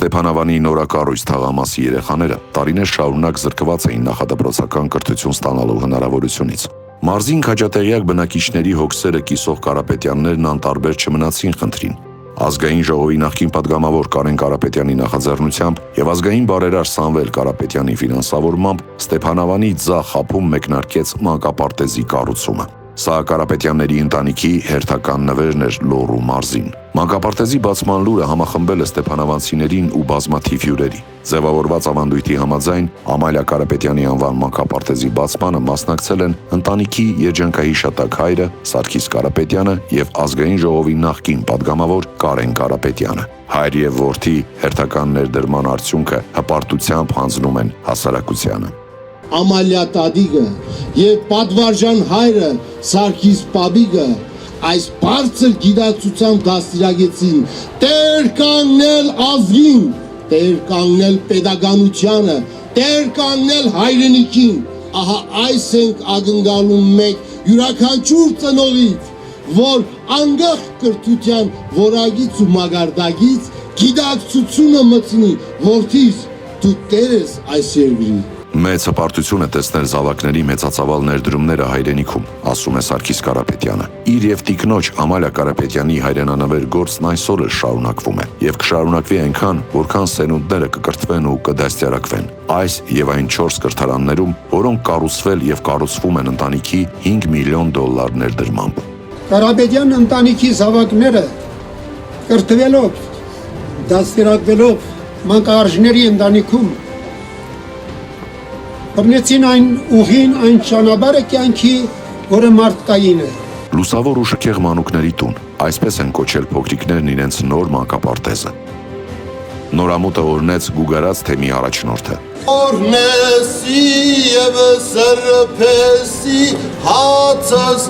Ստեփանավանի նորակառույց թաղամասի երեխաները տարիներ շարունակ զրկված էին նախադպրոցական կրթություն ստանալու հնարավորությունից։ Մարզին քաջատեղյակ բնակիչների հոգսերը կիսող Կարապետյաններն անտարբեր չմնացին խնդրին։ Ազգային ժողովի նախկին падգամավոր Կարեն Կարապետյանի նախաձեռնությամբ եւ ազգային բարերար Սամվել Կարապետյանի ֆինանսավորմամբ Ստեփանավանի ձախ ափում մեկնարկեց մանկապարտեզի կառուցումը։ Սա Կարապետյանների ընտանիքի հերթական նվերն էր Լոռու մարզին։ Մանկապարտեզի բացման լուրը համախմբել է ստեփանավանցիներին ու բազմաթիվ հյուրերի։ Ձևավորված ավանդույթի համաձայն Ամալիա Կարապետյանի անվան մանկապարտեզի բացմանը մասնակցել են ընտանիքի երջանկահիշատակ հայրը Սարգիս Կարապետյանը եւ ազգային ժողովի նախկին падգամավոր Կարեն Կարապետյանը։ Հայր եւ որդի հերթական ներդրման արդյունքը հպարտությամբ հանձնում են հասարակությանը։ Ամալիա Տադիգը եւ պատվարժան հայրը Սարգիս Պաբիգը այս բարձր գիտակցությամբ դաստիարակեցին տեր կանգնել ազգին, տեր կանգնել պետականությանը, տեր կանգնել հայրենիքին։ Ահա այս ենք ակնկալում մեկ յուրաքանչյուր ծնողից, որ անկախ կրթության որակից ու մագարտակից գիտակցությունը մտցնի, որդիս դու տեր ես այս երկրի։ Մեծ հպարտություն է տեսնել զավակների մեծածավալ ներդրումները հայրենիքում, ասում է Սարգիս Կարապետյանը։ Իր եւ տիկնոջ Ամալիա Կարապետյանի հայրենանվեր գործն այսօր էլ շարունակվում է եւ կշարունակվի այնքան, որքան սերունդները կկրթվեն ու կդաստիարակվեն։ Այս եւ այն 4 կրթարաններում, որոնք կառուցվել եւ կառուցվում են ընտանիքի $5 միլիոն ներդրմամբ։ Կարապետյան ընտանիքի զավակները կրթվելով, դաստիարակվելով մանկարժների ընտանիքում բռնեցին այն ուղին, այն ճանապարհը կյանքի, որը մարդկային է։ Լուսավոր ու շքեղ մանուկների տուն, այսպես են կոչել փոքրիկներն իրենց նոր մանկապարտեզը։ Նորամուտը օրնեց գուգարած թեմի առաջնորդը։ Օրնեսի եւ սրբեսի հացս,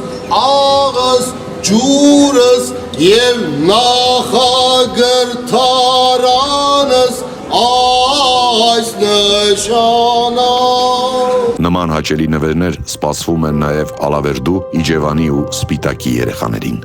աղս, ջուրս եւ նախագրթարանս այս նշանա։ Նման հաճելի նվերներ սպասվում են նաև Ալավերդու, Իջևանի ու Սպիտակի երեխաներին։